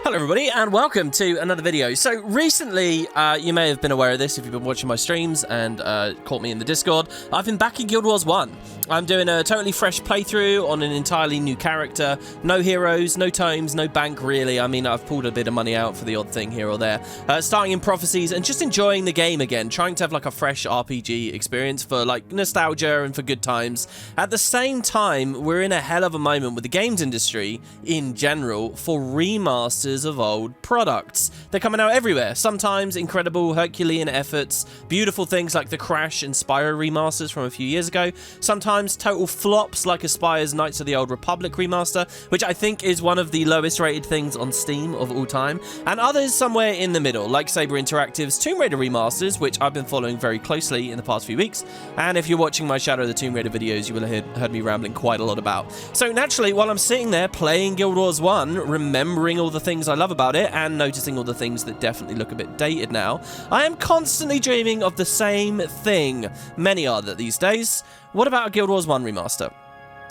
Hello everybody and welcome to another video. So recently, you may have been aware of this if you've been watching my streams and caught me in the Discord. I've been back in Guild Wars 1. I'm doing a totally fresh playthrough on an entirely new character. No heroes, no tomes, no bank really. I mean, I've pulled a bit of money out for the odd thing here or there. Starting in Prophecies and just enjoying the game again. Trying to have like a fresh RPG experience for like nostalgia and for good times. At the same time, we're in a hell of a moment with the games industry in general for remasters of old products. They're coming out everywhere. Sometimes incredible Herculean efforts, beautiful things like the Crash and Spyro remasters from a few years ago. Sometimes total flops like Aspire's Knights of the Old Republic remaster, which I think is one of the lowest rated things on Steam of all time. And others somewhere in the middle, like Saber Interactive's Tomb Raider remasters, which I've been following very closely in the past few weeks. And if you're watching my Shadow of the Tomb Raider videos, you will have heard me rambling quite a lot about. So naturally, while I'm sitting there playing Guild Wars 1, remembering all the things I love about it and noticing all the things that definitely look a bit dated now, I am constantly dreaming of the same thing. Many are that these days. What about a Guild Wars 1 remaster?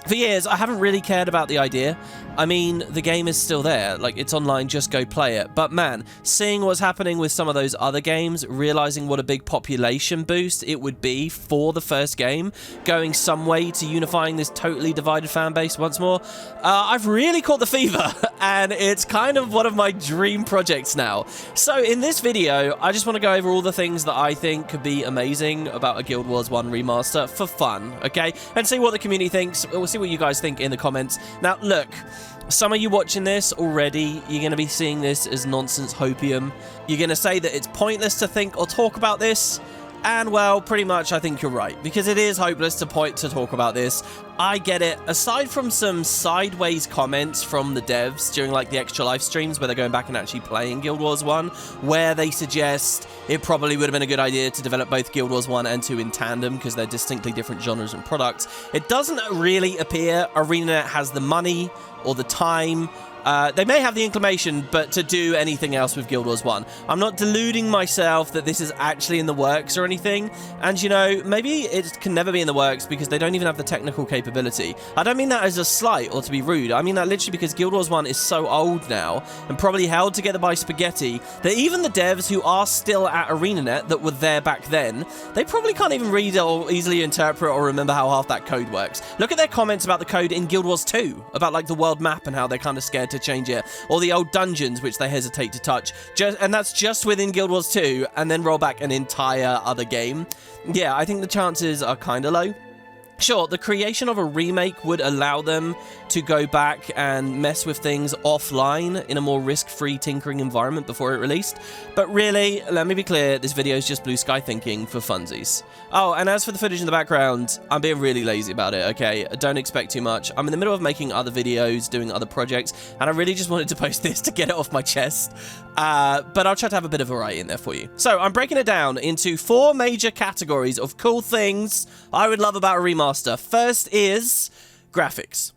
For years, I haven't really cared about the idea. I mean, the game is still there. Like, it's online, just go play it. But man, seeing what's happening with some of those other games, realizing what a big population boost it would be for the first game, going some way to unifying this totally divided fan base once more, I've really caught the fever, and it's kind of one of my dream projects now. So in this video, I just want to go over all the things that I think could be amazing about a Guild Wars 1 remaster for fun, okay? And see what the community thinks. We'll see what you guys think in the comments. Now, look, some of you watching this already, you're going to be seeing this as nonsense hopium. You're going to say that it's pointless to think or talk about this. And, well, pretty much I think you're right, because it is hopeless to talk about this. I get it. Aside from some sideways comments from the devs during, like, the extra live streams where they're going back and actually playing Guild Wars 1, where they suggest it probably would have been a good idea to develop both Guild Wars 1 and 2 in tandem because they're distinctly different genres and products, it doesn't really appear ArenaNet has the money or the time. They may have the inclination, but to do anything else with Guild Wars 1. I'm not deluding myself that this is actually in the works or anything. And, you know, maybe it can never be in the works because they don't even have the technical capability. I don't mean that as a slight or to be rude. I mean that literally because Guild Wars 1 is so old now and probably held together by spaghetti that even the devs who are still at ArenaNet that were there back then, they probably can't even read or easily interpret or remember how half that code works. Look at their comments about the code in Guild Wars 2, about, like, the world map and how they're kind of scared to change it, or the old dungeons which they hesitate to touch, and that's just within Guild Wars 2, and then roll back an entire other game. Yeah, I think the chances are kind of low. Sure, the creation of a remake would allow them to go back and mess with things offline in a more risk-free tinkering environment before it released. But really, let me be clear, this video is just blue sky thinking for funsies. Oh, and as for the footage in the background, I'm being really lazy about it, okay? Don't expect too much. I'm in the middle of making other videos, doing other projects, and I really just wanted to post this to get it off my chest. But I'll try to have a bit of variety in there for you. So, I'm breaking it down into 4 major categories of cool things I would love about a remaster. First is graphics.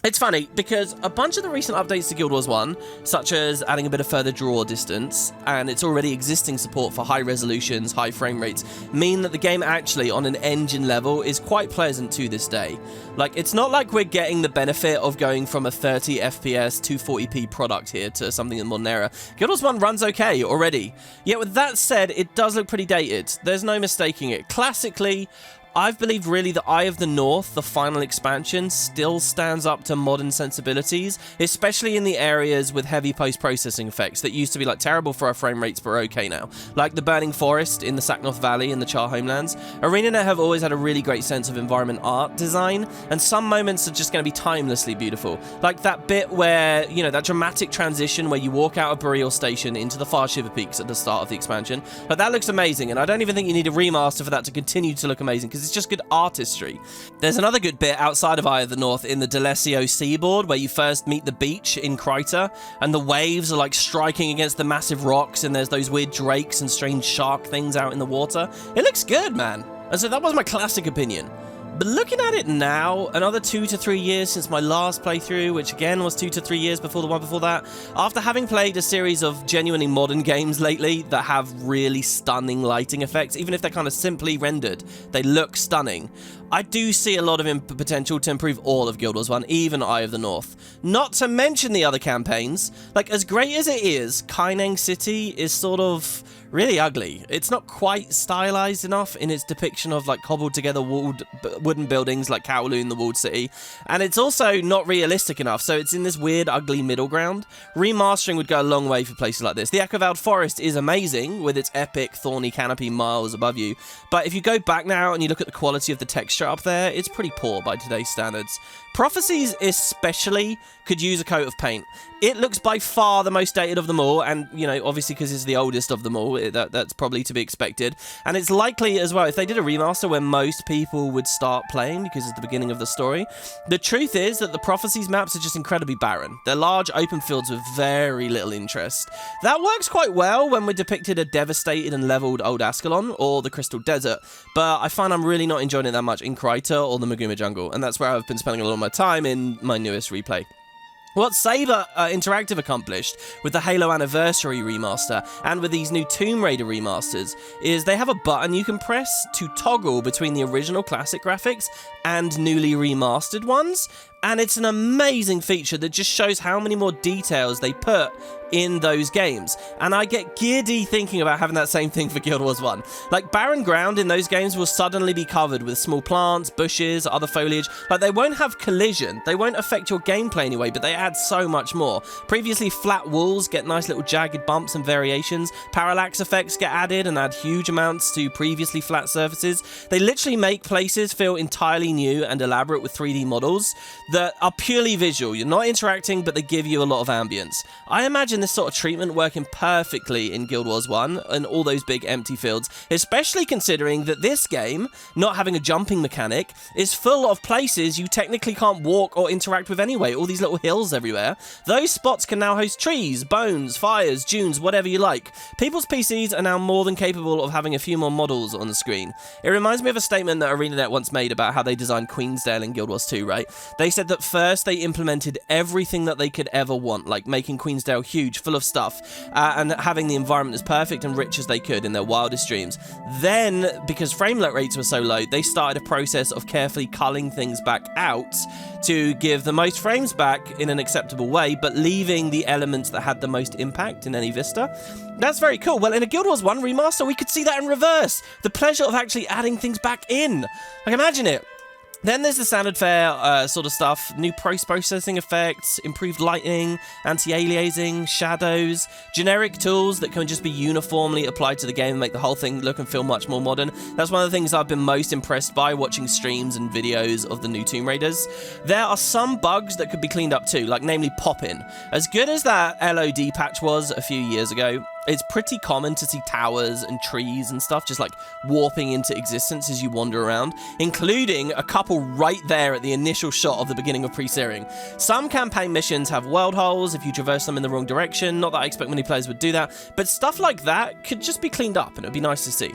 It's funny, because a bunch of the recent updates to Guild Wars 1, such as adding a bit of further draw distance, and its already existing support for high resolutions, high frame rates, mean that the game actually, on an engine level, is quite pleasant to this day. Like, it's not like we're getting the benefit of going from a 30 FPS 240p product here to something in the modern era. Guild Wars 1 runs okay already. Yet with that said, it does look pretty dated. There's no mistaking it. Classically, I've believed really that Eye of the North, the final expansion, still stands up to modern sensibilities, especially in the areas with heavy post-processing effects that used to be like terrible for our frame rates but are okay now. Like the Burning Forest in the Saknoth Valley in the Char Homelands. ArenaNet have always had a really great sense of environment art design, and some moments are just going to be timelessly beautiful. Like that bit where, you know, that dramatic transition where you walk out of Burial Station into the far Shiver Peaks at the start of the expansion. But that looks amazing, and I don't even think you need a remaster for that to continue to look amazing, because it's just good artistry. There's another good bit outside of Eye of the North in the Delesio seaboard where you first meet the beach in Kryta and the waves are like striking against the massive rocks and there's those weird drakes and strange shark things out in the water. It looks good, man. And so that was my classic opinion. But looking at it now, another 2 to 3 years since my last playthrough, which again was 2 to 3 years before the one before that, after having played a series of genuinely modern games lately that have really stunning lighting effects, even if they're kind of simply rendered, they look stunning. I do see a lot of potential to improve all of Guild Wars 1, even Eye of the North. Not to mention the other campaigns. Like, as great as it is, Kaineng City is sort of really ugly. It's not quite stylized enough in its depiction of like cobbled together wooden buildings like Kowloon, the walled city, and it's also not realistic enough, so it's in this weird ugly middle ground. Remastering would go a long way for places like this. The Echo-Valled Forest is amazing with its epic thorny canopy miles above you, but if you go back now and you look at the quality of the texture up there, it's pretty poor by today's standards. Prophecies especially could use a coat of paint. It looks by far the most dated of them all, and, you know, obviously because it's the oldest of them all, that's probably to be expected. And it's likely as well, if they did a remaster where most people would start playing because it's the beginning of the story, the truth is that the Prophecies maps are just incredibly barren. They're large open fields with very little interest. That works quite well when we're depicted a devastated and leveled Old Ascalon or the Crystal Desert, but I find I'm really not enjoying it that much in Kryta or the Maguma Jungle, and that's where I've been spending a lot of my time in my newest replay. What Saber Interactive accomplished with the Halo Anniversary remaster and with these new Tomb Raider remasters is they have a button you can press to toggle between the original classic graphics and newly remastered ones, and it's an amazing feature that just shows how many more details they put in those games. And I get giddy thinking about having that same thing for Guild Wars 1. Like, barren ground in those games will suddenly be covered with small plants, bushes, other foliage. Like, they won't have collision, they won't affect your gameplay anyway, but they add so much more. Previously flat walls get nice little jagged bumps and variations. Parallax effects get added and add huge amounts to previously flat surfaces. They literally make places feel entirely new and elaborate with 3D models that are purely visual. You're not interacting, but they give you a lot of ambience. I imagine this sort of treatment working perfectly in Guild Wars 1 and all those big empty fields, especially considering that this game, not having a jumping mechanic, is full of places you technically can't walk or interact with anyway. All these little hills everywhere. Those spots can now host trees, bones, fires, dunes, whatever you like. People's PCs are now more than capable of having a few more models on the screen. It reminds me of a statement that ArenaNet once made about how they designed Queensdale in Guild Wars 2, right? They said that first they implemented everything that they could ever want, like making Queensdale huge, full of stuff, and having the environment as perfect and rich as they could in their wildest dreams. Then, because frame rates were so low, they started a process of carefully culling things back out to give the most frames back in an acceptable way, but leaving the elements that had the most impact in any vista. That's very cool. Well, in a Guild Wars 1 remaster, we could see that in reverse. The pleasure of actually adding things back in. Like, imagine it. Then there's the standard fare sort of stuff, new post-processing effects, improved lighting, anti-aliasing, shadows, generic tools that can just be uniformly applied to the game and make the whole thing look and feel much more modern. That's one of the things I've been most impressed by watching streams and videos of the new Tomb Raiders. There are some bugs that could be cleaned up too, like namely pop-in. As good as that LOD patch was a few years ago, it's pretty common to see towers and trees and stuff just like warping into existence as you wander around, including a couple right there at the initial shot of the beginning of pre-searing. Some campaign missions have world holes if you traverse them in the wrong direction. Not that I expect many players would do that, but stuff like that could just be cleaned up and it would be nice to see.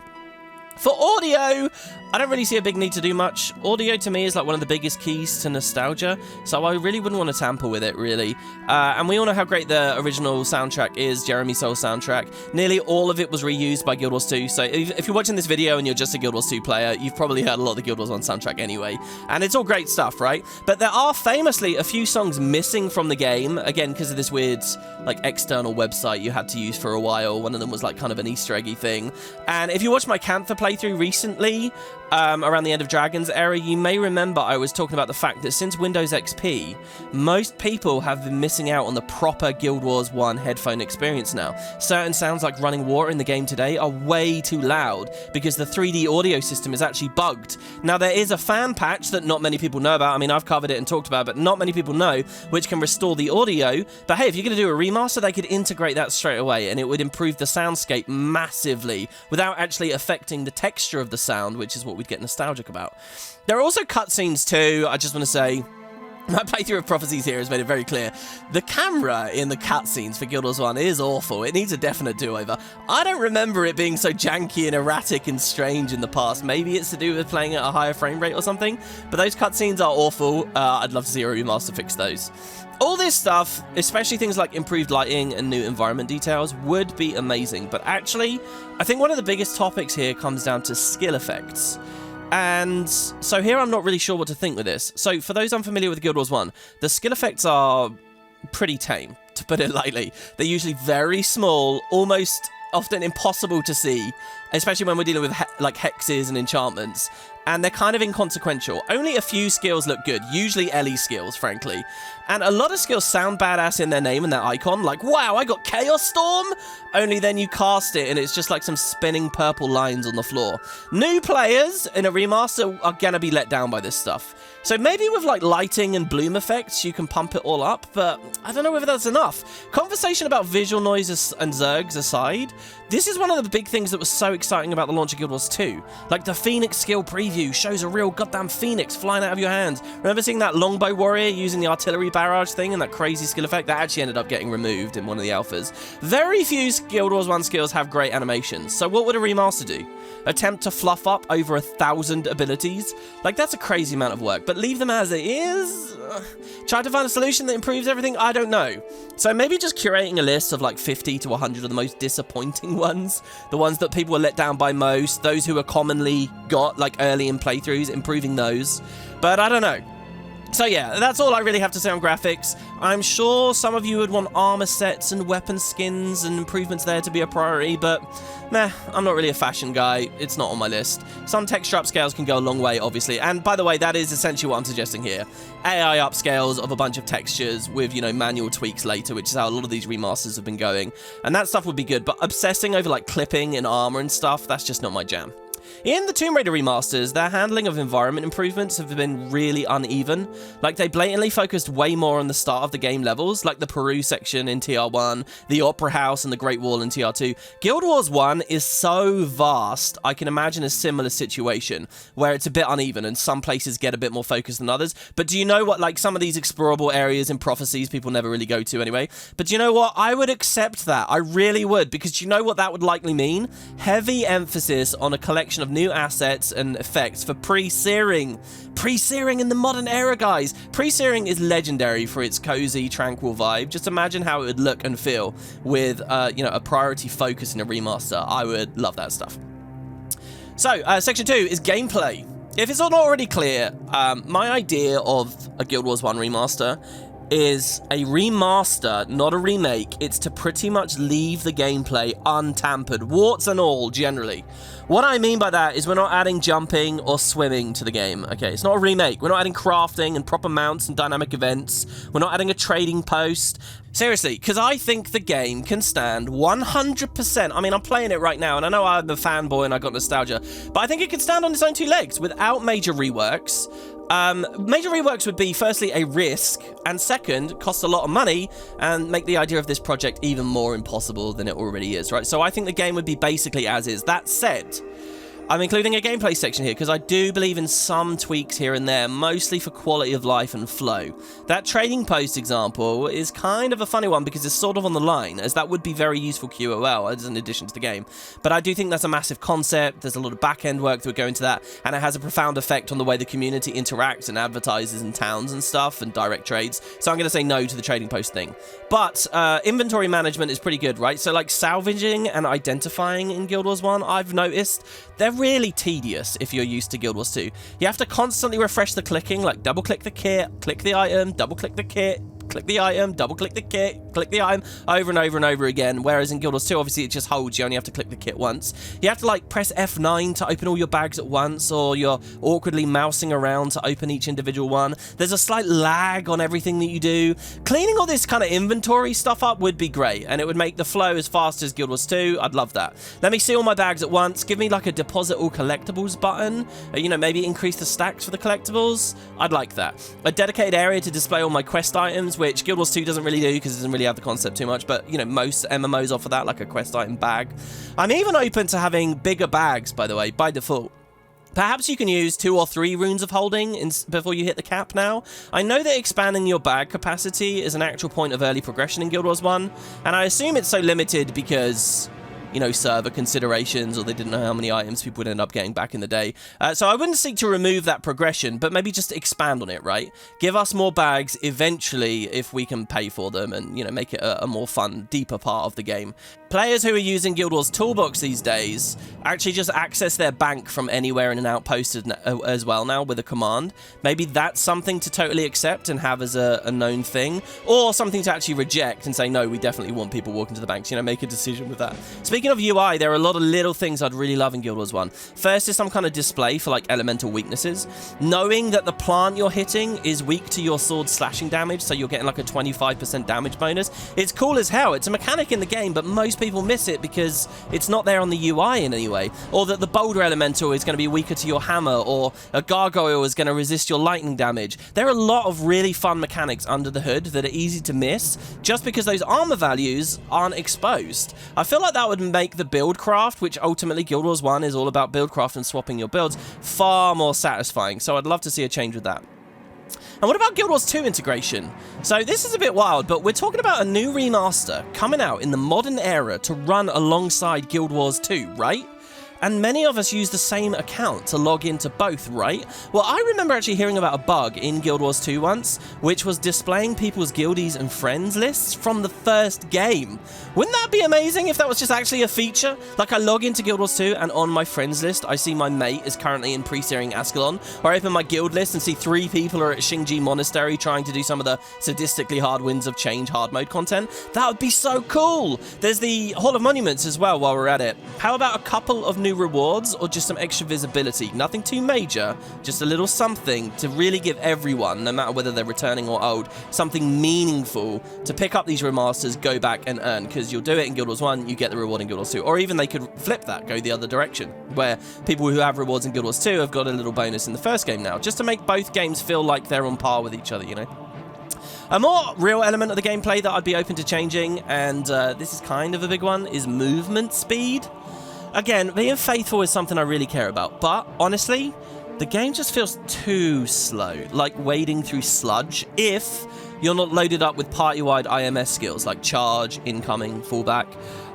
For audio, I don't really see a big need to do much. Audio to me is like one of the biggest keys to nostalgia, so I really wouldn't want to tamper with it, really. And we all know how great the original soundtrack is, Jeremy Soul's soundtrack. Nearly all of it was reused by Guild Wars 2, so if you're watching this video and you're just a Guild Wars 2 player, you've probably heard a lot of the Guild Wars 1 soundtrack anyway. And it's all great stuff, right? But there are famously a few songs missing from the game, again, because of this weird, like, external website you had to use for a while. One of them was, like, kind of an Easter eggy thing. And if you watched my Cantha playthrough recently, around the end of Dragon's era, you may remember I was talking about the fact that since Windows XP, most people have been missing out on the proper Guild Wars 1 headphone experience now. Certain sounds like running water in the game today are way too loud because the 3D audio system is actually bugged. Now, there is a fan patch that not many people know about. I mean, I've covered it and talked about it, but not many people know, which can restore the audio. But hey, if you're going to do a remaster, they could integrate that straight away, and it would improve the soundscape massively without actually affecting the texture of the sound, which is what we'd get nostalgic about. There are also cutscenes too, I just want to say. My playthrough of Prophecies here has made it very clear. The camera in the cutscenes for Guild Wars 1 is awful. It needs a definite do-over. I don't remember it being so janky and erratic and strange in the past. Maybe it's to do with playing at a higher frame rate or something, but those cutscenes are awful. I'd love to see a remaster fix those. All this stuff, especially things like improved lighting and new environment details, would be amazing. But actually, I think one of the biggest topics here comes down to skill effects. And so here I'm not really sure what to think with this. So for those unfamiliar with Guild Wars 1, the skill effects are pretty tame, to put it lightly. They're usually very small, almost often impossible to see, especially when we're dealing with like hexes and enchantments. And they're kind of inconsequential. Only a few skills look good, usually Ellie skills, frankly. And a lot of skills sound badass in their name and their icon, like, wow, I got Chaos Storm! Only then you cast it and it's just like some spinning purple lines on the floor. New players in a remaster are gonna be let down by this stuff. So maybe with like lighting and bloom effects, you can pump it all up, but I don't know whether that's enough. Conversation about visual noises and zergs aside, this is one of the big things that was so exciting about the launch of Guild Wars 2. Like the Phoenix skill preview shows a real goddamn Phoenix flying out of your hands. Remember seeing that longbow warrior using the artillery barrage thing and that crazy skill effect? That actually ended up getting removed in one of the alphas. Very few Guild Wars 1 skills have great animations, so what would a remaster do? Attempt to fluff up over 1,000 abilities? Like, that's a crazy amount of work, but leave them as it is? Try to find a solution that improves everything? I don't know. So maybe just curating a list of like 50 to 100 of the most disappointing ones, the ones that people were let down by most, those who are commonly got like early in playthroughs, improving those. But I don't know. So yeah, that's all I really have to say on graphics. I'm sure some of you would want armor sets and weapon skins and improvements there to be a priority, but meh, I'm not really a fashion guy. It's not on my list. Some texture upscales can go a long way, obviously. And by the way, that is essentially what I'm suggesting here. AI upscales of a bunch of textures with, you know, manual tweaks later, which is how a lot of these remasters have been going. And that stuff would be good, but obsessing over like clipping and armor and stuff, that's just not my jam. In the Tomb Raider remasters, their handling of environment improvements have been really uneven. Like, they blatantly focused way more on the start of the game levels, like the Peru section in TR1, the Opera House and the Great Wall in TR2. Guild Wars 1 is so vast, I can imagine a similar situation, where it's a bit uneven and some places get a bit more focused than others. But do you know what, like, some of these explorable areas in Prophecies people never really go to anyway? But do you know what? I would accept that. I really would, because do you know what that would likely mean? Heavy emphasis on a collection of new assets and effects for pre-searing. Pre-searing in the modern era, guys. Pre-searing is legendary for its cozy, tranquil vibe. Just imagine how it would look and feel with, you know, a priority focus in a remaster. I would love that stuff. So, section 2 is gameplay. If it's not already clear, my idea of a Guild Wars 1 remaster is a remaster, not a remake. It's to pretty much leave the gameplay untampered, warts and all, generally. What I mean by that is we're not adding jumping or swimming to the game, okay? It's not a remake. We're not adding crafting and proper mounts and dynamic events. We're not adding a trading post. Seriously, because I think the game can stand 100%. I mean, I'm playing it right now, and I know I'm a fanboy and I got nostalgia, but I think it can stand on its own two legs without major reworks. Major reworks would be, firstly, a risk, and second, cost a lot of money, and make the idea of this project even more impossible than it already is, right? So I think the game would be basically as is. That said, I'm including a gameplay section here because I do believe in some tweaks here and there, mostly for quality of life and flow. That trading post example is kind of a funny one because it's sort of on the line, as that would be very useful QOL as an addition to the game. But I do think that's a massive concept. There's a lot of back-end work that would go into that, and it has a profound effect on the way the community interacts and advertises in towns and stuff and direct trades. So I'm going to say no to the trading post thing. But inventory management is pretty good, right? So like salvaging and identifying in Guild Wars 1, I've noticed they're really tedious if you're used to Guild Wars 2. You have to constantly refresh the clicking, like double-click the kit, click the item, double-click the kit, click the item, double-click the kit, click the item, over and over and over again, whereas in Guild Wars 2, obviously, it just holds. You only have to click the kit once. You have to, like, press F9 to open all your bags at once, or you're awkwardly mousing around to open each individual one. There's a slight lag on everything that you do. Cleaning all this kind of inventory stuff up would be great, and it would make the flow as fast as Guild Wars 2. I'd love that. Let me see all my bags at once. Give me, like, a deposit all collectibles button. You know, maybe increase the stacks for the collectibles. I'd like that. A dedicated area to display all my quest items, which Guild Wars 2 doesn't really do because it doesn't really have the concept too much, but, you know, most MMOs offer that, like a quest item bag. I'm even open to having bigger bags, by the way, by default. Perhaps you can use 2 or 3 runes of holding before you hit the cap now. I know that expanding your bag capacity is an actual point of early progression in Guild Wars 1, and I assume it's so limited because, you know, server considerations, or they didn't know how many items people would end up getting back in the day. So I wouldn't seek to remove that progression, but maybe just expand on it, right? Give us more bags eventually if we can pay for them and, you know, make it a more fun, deeper part of the game. Players who are using Guild Wars Toolbox these days actually just access their bank from anywhere in an outpost as well now with a command. Maybe that's something to totally accept and have as a known thing, or something to actually reject and say, no, we definitely want people walking to the banks, you know, make a decision with that. Speaking of UI, there are a lot of little things I'd really love in Guild Wars 1. First is some kind of display for like elemental weaknesses. Knowing that the plant you're hitting is weak to your sword slashing damage, so you're getting like a 25% damage bonus. It's cool as hell. It's a mechanic in the game, but most people miss it because it's not there on the UI in any way. Or that the boulder elemental is going to be weaker to your hammer, or a gargoyle is going to resist your lightning damage. There are a lot of really fun mechanics under the hood that are easy to miss just because those armor values aren't exposed. I feel like that would make the build craft, which ultimately Guild Wars 1 is all about build craft and swapping your builds, far more satisfying. So I'd love to see a change with that. And what about Guild Wars 2 integration? So this is a bit wild, but we're talking about a new remaster coming out in the modern era to run alongside Guild Wars 2, right? And many of us use the same account to log into both, right? Well, I remember actually hearing about a bug in Guild Wars 2 once, which was displaying people's guildies and friends lists from the first game. Wouldn't that be amazing if that was just actually a feature? Like I log into Guild Wars 2 and on my friends list, I see my mate is currently in pre-searing Ascalon, or I open my guild list and see 3 people are at Xingji Monastery trying to do some of the sadistically hard Winds of Change hard mode content. That would be so cool. There's the Hall of Monuments as well while we're at it. How about a couple of new rewards or just some extra visibility? Nothing too major, just a little something to really give everyone, no matter whether they're returning or old, something meaningful to pick up these remasters, go back and earn, because you'll do it in Guild Wars 1, you get the reward in Guild Wars 2. Or even they could flip that, go the other direction, where people who have rewards in Guild Wars 2 have got a little bonus in the first game now, just to make both games feel like they're on par with each other, you know? A more real element of the gameplay that I'd be open to changing, and this is kind of a big one, is movement speed. Again, being faithful is something I really care about, but honestly, the game just feels too slow, like wading through sludge, if you're not loaded up with party-wide IMS skills like charge, incoming, fallback,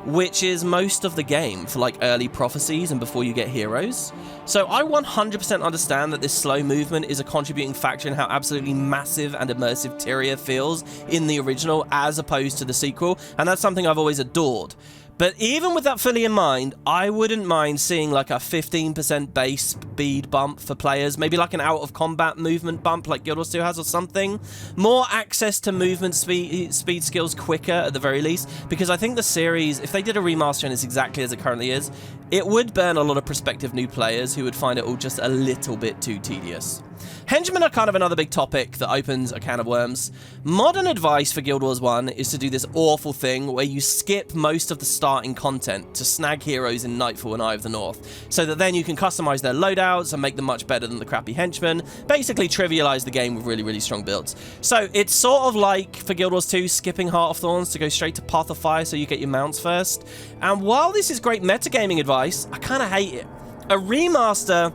which is most of the game for like early prophecies and before you get heroes. So I 100% understand that this slow movement is a contributing factor in how absolutely massive and immersive Tyria feels in the original as opposed to the sequel, and that's something I've always adored. But even with that fully in mind, I wouldn't mind seeing like a 15% base speed bump for players, maybe like an out-of-combat movement bump like Guild Wars 2 has or something. More access to movement speed skills quicker at the very least, because I think the series, if they did a remaster and it's exactly as it currently is, it would burn a lot of prospective new players who would find it all just a little bit too tedious. Henchmen are kind of another big topic that opens a can of worms. Modern advice for Guild Wars 1 is to do this awful thing where you skip most of the starting content to snag heroes in Nightfall and Eye of the North, so that then you can customize their loadouts and make them much better than the crappy henchmen, basically trivialize the game with really, really strong builds. So it's sort of like, for Guild Wars 2, skipping Heart of Thorns to go straight to Path of Fire so you get your mounts first. And while this is great metagaming advice, I kind of hate it. A remaster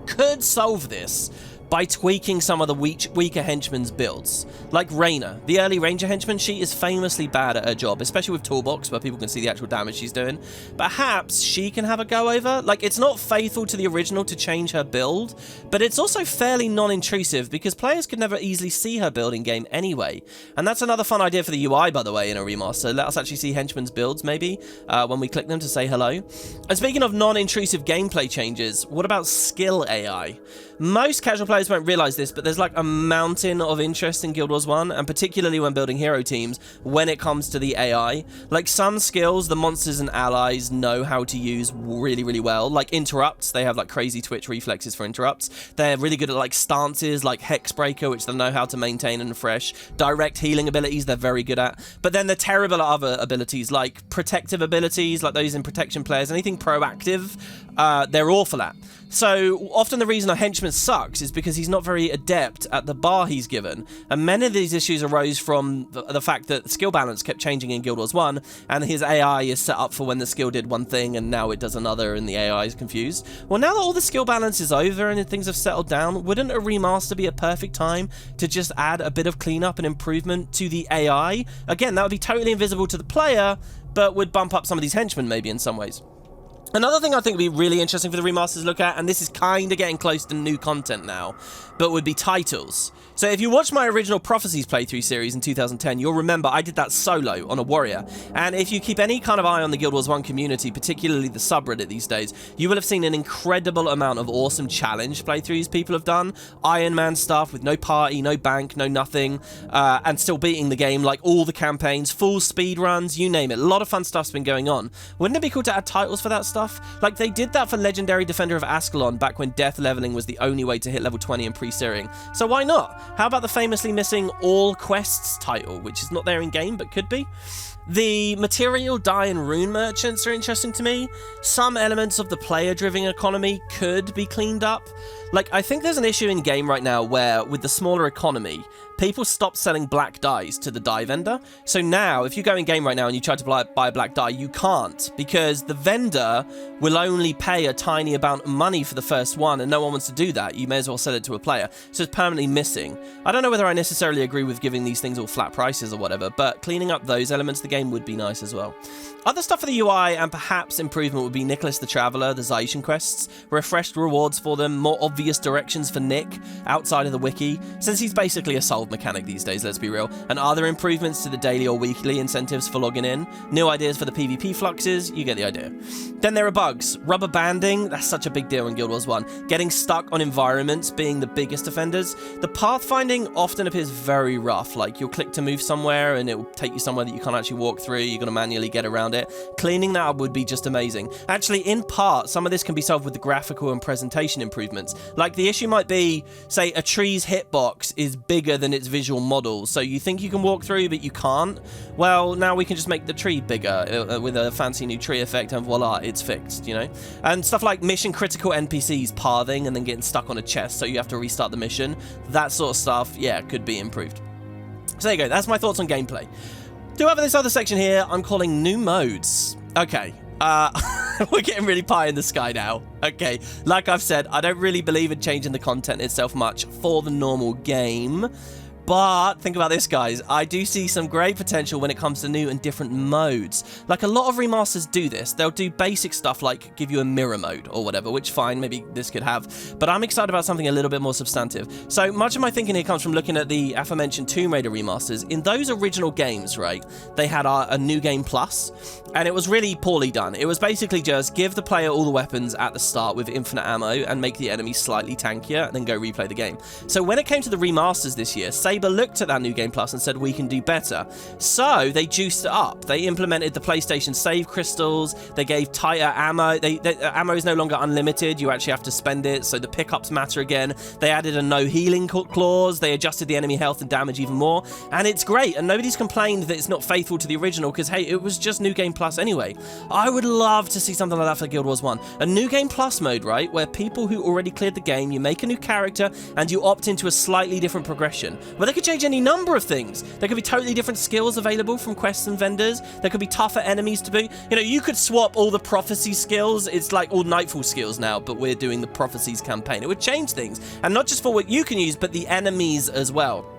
could solve this by tweaking some of the weaker henchmen's builds. Like Reyna. The early Ranger henchman, she is famously bad at her job, especially with Toolbox, where people can see the actual damage she's doing. Perhaps she can have a go-over. Like, it's not faithful to the original to change her build, but it's also fairly non-intrusive, because players could never easily see her build in-game anyway. And that's another fun idea for the UI, by the way, in a remaster. Let us actually see henchmen's builds, maybe, when we click them to say hello. And speaking of non-intrusive gameplay changes, what about skill AI? Most casual players won't realize this, but there's like a mountain of interest in Guild Wars 1, and particularly when building hero teams, when it comes to the AI. Like, some skills the monsters and allies know how to use really, really well. Like interrupts, they have like crazy twitch reflexes for interrupts. They're really good at like stances, like Hexbreaker, which they know how to maintain and refresh. Direct healing abilities, they're very good at. But then they're terrible at other abilities, like protective abilities, like those in protection players. Anything proactive, they're awful at. So often the reason a henchman sucks is because he's not very adept at the bar he's given. And many of these issues arose from the fact that the skill balance kept changing in Guild Wars 1, and his AI is set up for when the skill did one thing and now it does another and the AI is confused. Well, now that all the skill balance is over and things have settled down, wouldn't a remaster be a perfect time to just add a bit of cleanup and improvement to the AI? Again, that would be totally invisible to the player, but would bump up some of these henchmen maybe in some ways. Another thing I think would be really interesting for the remasters to look at, and this is kind of getting close to new content now, but would be titles. So if you watch my original Prophecies playthrough series in 2010, you'll remember I did that solo on a warrior. And if you keep any kind of eye on the Guild Wars 1 community, particularly the subreddit these days, you will have seen an incredible amount of awesome challenge playthroughs people have done. Iron Man stuff with no party, no bank, no nothing, and still beating the game, like all the campaigns, full speed runs, you name it. A lot of fun stuff's been going on. Wouldn't it be cool to add titles for that stuff? Like they did that for Legendary Defender of Ascalon back when death leveling was the only way to hit level 20 in pre-searing. So why not? How about the famously missing All Quests title, which is not there in game but could be? The material, dye, and rune merchants are interesting to me. Some elements of the player-driven economy could be cleaned up. Like, I think there's an issue in game right now where, with the smaller economy, people stopped selling black dyes to the dye vendor. So now, if you go in game right now and you try to buy a black dye, you can't, because the vendor will only pay a tiny amount of money for the first one, and no one wants to do that. You may as well sell it to a player. So it's permanently missing. I don't know whether I necessarily agree with giving these things all flat prices or whatever, but cleaning up those elements of the game would be nice as well. Other stuff for the UI and perhaps improvement would be Nicholas the Traveller, the Zaician quests, refreshed rewards for them, more obvious directions for Nick outside of the wiki, since he's basically a solve mechanic these days, let's be real, and other improvements to the daily or weekly incentives for logging in, new ideas for the PvP fluxes, you get the idea. Then there are bugs. Rubber banding, that's such a big deal in Guild Wars 1. Getting stuck on environments being the biggest offenders. The pathfinding often appears very rough, like you'll click to move somewhere and it will take you somewhere that you can't actually walk through, you're going to manually get around it. Cleaning that up would be just amazing. Actually, in part, some of this can be solved with the graphical and presentation improvements. Like, the issue might be, say, a tree's hitbox is bigger than its visual model, so you think you can walk through, but you can't. Well, now we can just make the tree bigger with a fancy new tree effect, and voila, it's fixed, you know? And stuff like mission-critical NPCs pathing and then getting stuck on a chest, so you have to restart the mission. That sort of stuff, yeah, could be improved. So there you go, that's my thoughts on gameplay. To have this other section here, I'm calling new modes. Okay, we're getting really pie in the sky now. Okay, like I've said, I don't really believe in changing the content itself much for the normal game. But think about this, guys. I do see some great potential when it comes to new and different modes. Like, a lot of remasters do this. They'll do basic stuff like give you a mirror mode or whatever, which fine, maybe this could have. But I'm excited about something a little bit more substantive. So much of my thinking here comes from looking at the aforementioned Tomb Raider remasters. In those original games, right, they had a New Game Plus, and it was really poorly done. It was basically just give the player all the weapons at the start with infinite ammo and make the enemy slightly tankier and then go replay the game. So when it came to the remasters this year, Saber looked at that New Game Plus and said, we can do better. So they juiced it up. They implemented the PlayStation save crystals. They gave tighter ammo. Ammo is no longer unlimited. You actually have to spend it, so the pickups matter again. They added a no healing clause. They adjusted the enemy health and damage even more. And it's great. And nobody's complained that it's not faithful to the original because, hey, it was just New Game Plus anyway. I would love to see something like that for Guild Wars 1. A New Game Plus mode, right, where people who already cleared the game, you make a new character and you opt into a slightly different progression. Where they could change any number of things. There could be totally different skills available from quests and vendors. There could be tougher enemies to boot. You know, you could swap all the prophecy skills. It's like all Nightfall skills now, but we're doing the prophecies campaign. It would change things. And not just for what you can use, but the enemies as well.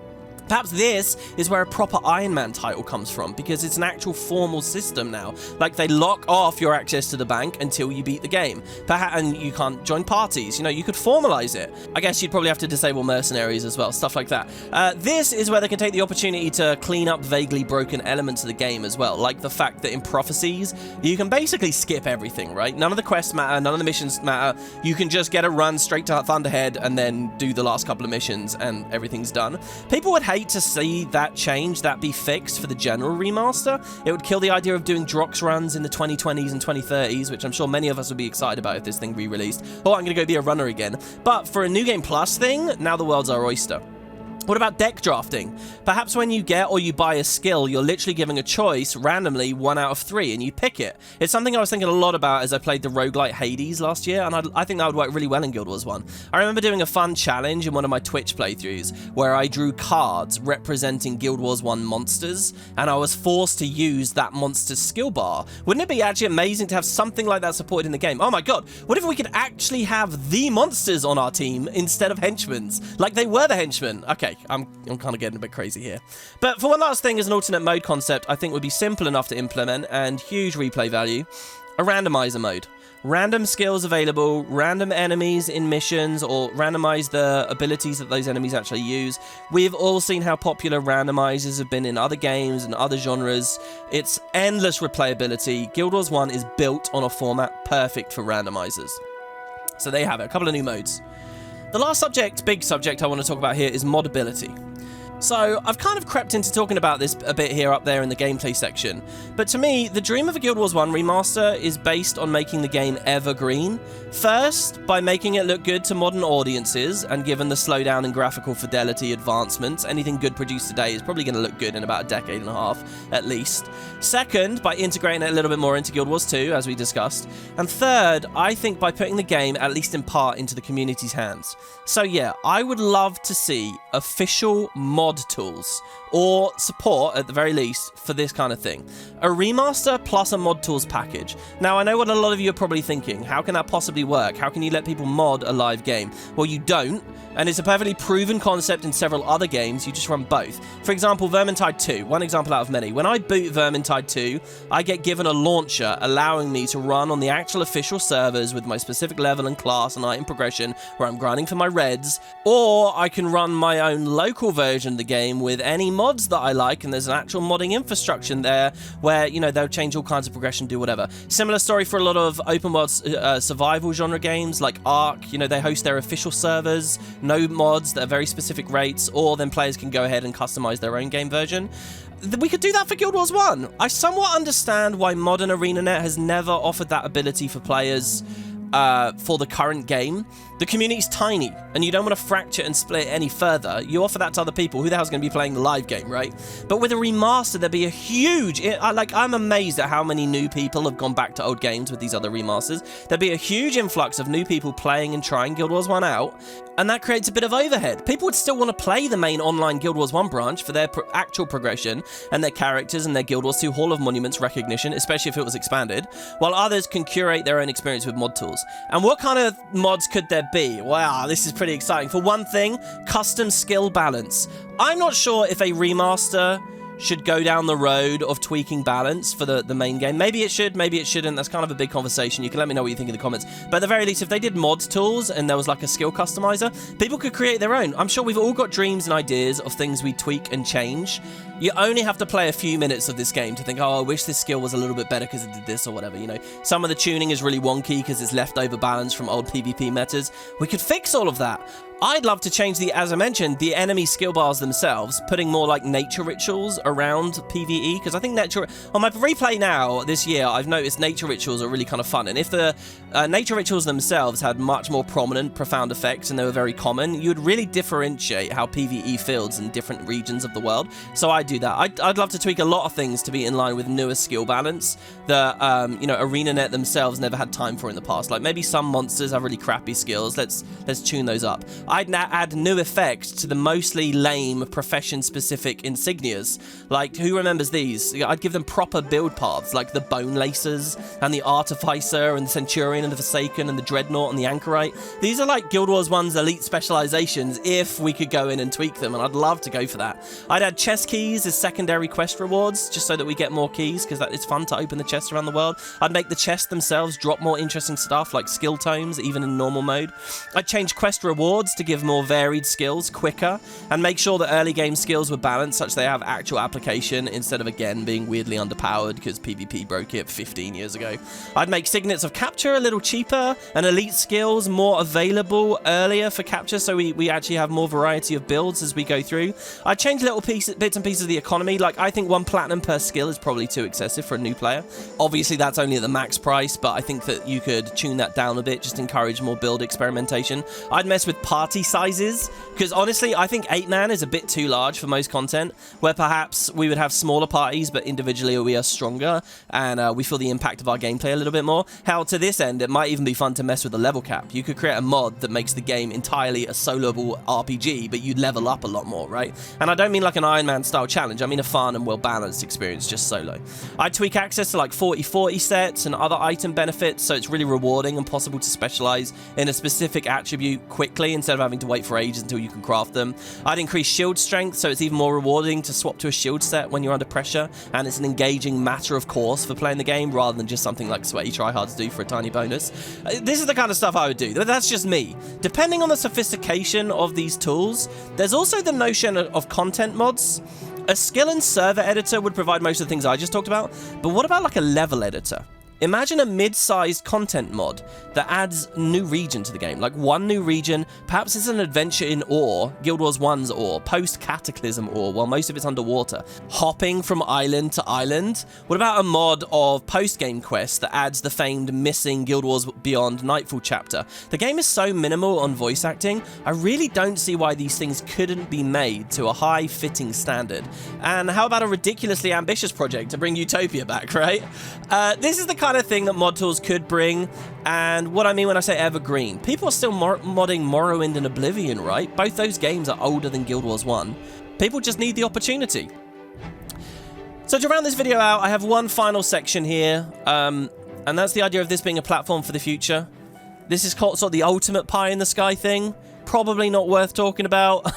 Perhaps this is where a proper Iron Man title comes from, because it's an actual formal system now. Like, they lock off your access to the bank until you beat the game. And you can't join parties. You know, you could formalize it. I guess you'd probably have to disable mercenaries as well, stuff like that. This is where they can take the opportunity to clean up vaguely broken elements of the game as well, like the fact that in Prophecies, you can basically skip everything, right? None of the quests matter, none of the missions matter. You can just get a run straight to Thunderhead and then do the last couple of missions and everything's done. People would hate to see that change, that be fixed for the general remaster. It would kill the idea of doing Drox runs in the 2020s and 2030s, which I'm sure many of us would be excited about if this thing re-released. Oh, I'm going to go be a runner again. But for a New Game Plus thing, now the world's our oyster. What about deck drafting? Perhaps when you get or you buy a skill, you're literally giving a choice randomly 1 out of 3 and you pick it. It's something I was thinking a lot about as I played the roguelite Hades last year, and I think that would work really well in Guild Wars 1. I remember doing a fun challenge in one of my Twitch playthroughs where I drew cards representing Guild Wars 1 monsters, and I was forced to use that monster's skill bar. Wouldn't it be actually amazing to have something like that supported in the game? Oh my god, what if we could actually have the monsters on our team instead of henchmen's? Like they were the henchmen. Okay, I'm kind of getting a bit crazy here. But for one last thing, as an alternate mode concept, I think would be simple enough to implement and huge replay value, a randomizer mode. Random skills available, random enemies in missions, or randomize the abilities that those enemies actually use. We've all seen how popular randomizers have been in other games and other genres. It's endless replayability. Guild Wars 1 is built on a format perfect for randomizers. So there you have it, a couple of new modes. The last big subject I want to talk about here is modability. So, I've kind of crept into talking about this a bit here up there in the gameplay section, but to me, the dream of a Guild Wars 1 remaster is based on making the game evergreen. First, by making it look good to modern audiences, and given the slowdown in graphical fidelity advancements, anything good produced today is probably going to look good in about a decade and a half, at least. Second, by integrating it a little bit more into Guild Wars 2, as we discussed. And third, I think by putting the game, at least in part, into the community's hands. So yeah, I would love to see official mod tools, or support at the very least for this kind of thing. A remaster plus a mod tools package. Now I know what a lot of you are probably thinking, how can that possibly work? How can you let people mod a live game? Well, you don't, and it's a perfectly proven concept in several other games. You just run both. For example, Vermintide 2, one example out of many. When I boot Vermintide 2, I get given a launcher allowing me to run on the actual official servers with my specific level and class and item progression where I'm grinding for my reds, or I can run my own local version of the game with any mods that I like, and there's an actual modding infrastructure there where, you know, they'll change all kinds of progression, do whatever. Similar story for a lot of open world survival genre games like Ark. You know, they host their official servers, no mods that are very specific rates, or then players can go ahead and customize their own game version. We could do that for Guild Wars 1. I somewhat understand why modern ArenaNet has never offered that ability for players for the current game. The community's tiny, and you don't want to fracture and split it any further. You offer that to other people. Who the hell's going to be playing the live game, right? But with a remaster, there'd be a huge... I'm amazed at how many new people have gone back to old games with these other remasters. There'd be a huge influx of new people playing and trying Guild Wars 1 out, and that creates a bit of overhead. People would still want to play the main online Guild Wars 1 branch for their actual progression and their characters and their Guild Wars 2 Hall of Monuments recognition, especially if it was expanded, while others can curate their own experience with mod tools. And what kind of mods could there be? Wow, this is pretty exciting. For one thing, custom skill balance. I'm not sure if a remaster should go down the road of tweaking balance for the main game. Maybe it should, maybe it shouldn't. That's kind of a big conversation. You can let me know what you think in the comments. But at the very least, if they did mod tools and there was like a skill customizer, people could create their own. I'm sure we've all got dreams and ideas of things we tweak and change. You only have to play a few minutes of this game to think, oh, I wish this skill was a little bit better because it did this or whatever, you know. Some of the tuning is really wonky because it's leftover balance from old PvP metas. We could fix all of that. I'd love to change as I mentioned, the enemy skill bars themselves, putting more like nature rituals around PvE, because I think on my replay now this year, I've noticed nature rituals are really kind of fun, and if the nature rituals themselves had much more prominent, profound effects, and they were very common, you'd really differentiate how PvE feels in different regions of the world. So I do that. I'd love to tweak a lot of things to be in line with newer skill balance that, ArenaNet themselves never had time for in the past. Like maybe some monsters have really crappy skills. Let's tune those up. I'd now add new effects to the mostly lame profession-specific insignias. Like, who remembers these? I'd give them proper build paths, like the Bone Lacers, and the Artificer, and the Centurion, and the Forsaken, and the Dreadnought, and the Anchorite. These are like Guild Wars 1's elite specializations, if we could go in and tweak them, and I'd love to go for that. I'd add chest keys as secondary quest rewards, just so that we get more keys, because it's fun to open the chests around the world. I'd make the chests themselves drop more interesting stuff, like skill tomes, even in normal mode. I'd change quest rewards to give more varied skills quicker, and make sure that early game skills were balanced such they have actual application instead of again being weirdly underpowered because PvP broke it 15 years ago. I'd make signets of capture a little cheaper and elite skills more available earlier for capture, so we actually have more variety of builds as we go through. I'd change little bits and pieces of the economy. Like, I think 1 platinum per skill is probably too excessive for a new player. Obviously that's only at the max price, but I think that you could tune that down a bit, just encourage more build experimentation. I'd mess with party party sizes, because honestly, I think 8-man is a bit too large for most content, where perhaps we would have smaller parties, but individually we are stronger, and we feel the impact of our gameplay a little bit more. How to this end, it might even be fun to mess with the level cap. You could create a mod that makes the game entirely a soloable RPG, but you'd level up a lot more, right? And I don't mean like an Iron Man style challenge, I mean a fun and well-balanced experience, just solo. I'd tweak access to like 40/40 sets and other item benefits, so it's really rewarding and possible to specialize in a specific attribute quickly instead of having to wait for ages until you can craft them. I'd increase shield strength, so it's even more rewarding to swap to a shield set when you're under pressure, and it's an engaging matter of course for playing the game rather than just something like sweaty tryhards do for a tiny bonus. This is the kind of stuff I would do, but that's just me. Depending on the sophistication of these tools, there's also the notion of content mods. A skill and server editor would provide most of the things I just talked about, but what about like a level editor? Imagine a mid-sized content mod that adds new region to the game, like one new region. Perhaps it's an adventure in ore, Guild Wars 1's ore, post-cataclysm ore, while most of it's underwater, hopping from island to island. What about a mod of post-game quest that adds the famed missing Guild Wars Beyond Nightfall chapter? The game is so minimal on voice acting, I really don't see why these things couldn't be made to a high-fitting standard. And how about a ridiculously ambitious project to bring Utopia back, right? This is the kind of thing that mod tools could bring, and what I mean when I say evergreen, people are still modding Morrowind and Oblivion, right? Both those games are older than Guild Wars 1. People just need the opportunity. So to round this video out, I have one final section here, and that's the idea of this being a platform for the future. This is called sort of the ultimate pie in the sky thing. Probably not worth talking about,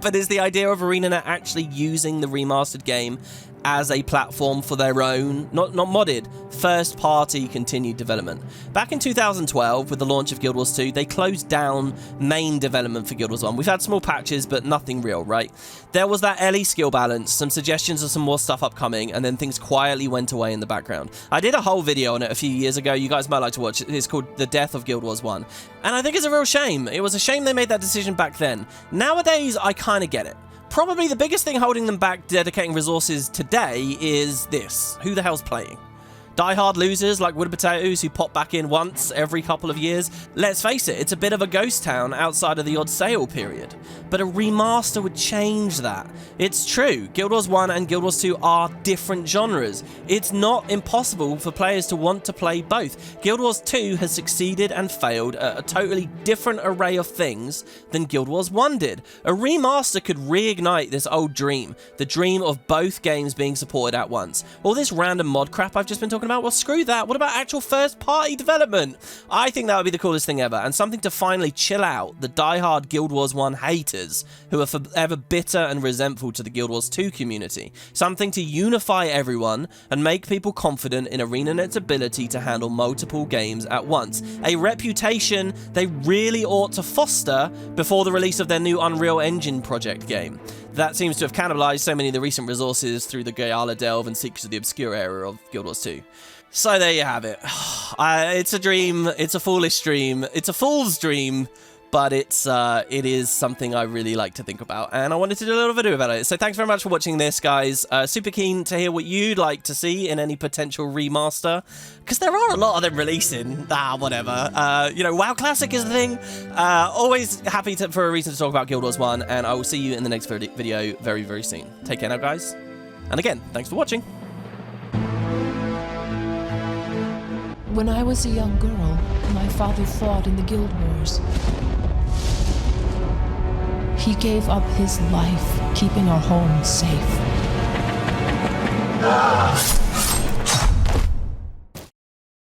but is the idea of ArenaNet actually using the remastered game as a platform for their own, not modded, first-party continued development. Back in 2012, with the launch of Guild Wars 2, they closed down main development for Guild Wars 1. We've had small patches, but nothing real, right? There was that LE skill balance, some suggestions of some more stuff upcoming, and then things quietly went away in the background. I did a whole video on it a few years ago. You guys might like to watch it. It's called The Death of Guild Wars 1. And I think it's a real shame. It was a shame they made that decision back then. Nowadays, I kind of get it. Probably the biggest thing holding them back dedicating resources today is this. Who the hell's playing? Die-hard losers like WoodenPotatoes who pop back in once every couple of years. Let's face it, it's a bit of a ghost town outside of the odd sale period. But a remaster would change that. It's true, Guild Wars 1 and Guild Wars 2 are different genres. It's not impossible for players to want to play both. Guild Wars 2 has succeeded and failed at a totally different array of things than Guild Wars 1 did. A remaster could reignite this old dream, the dream of both games being supported at once. All this random mod crap I've just been talking about, well, screw that. What about actual first-party development? I think that would be the coolest thing ever, and something to finally chill out the die-hard Guild Wars 1 haters who are forever bitter and resentful to the Guild Wars 2 community. Something to unify everyone and make people confident in ArenaNet's ability to handle multiple games at once. A reputation they really ought to foster before the release of their new Unreal Engine project game. That seems to have cannibalized so many of the recent resources through the Gayala Delve and Secrets of the Obscure era of Guild Wars 2. So there you have it. It's a dream. It's a foolish dream. It's a fool's dream. But it is something I really like to think about, and I wanted to do a little video about it. So thanks very much for watching this, guys. Super keen to hear what you'd like to see in any potential remaster, because there are a lot of them releasing. Whatever. You know, WoW Classic is the thing. Always happy for a reason to talk about Guild Wars 1, and I will see you in the next video very, very soon. Take care now, guys. And again, thanks for watching. When I was a young girl, my father fought in the Guild Wars. He gave up his life, keeping our home safe.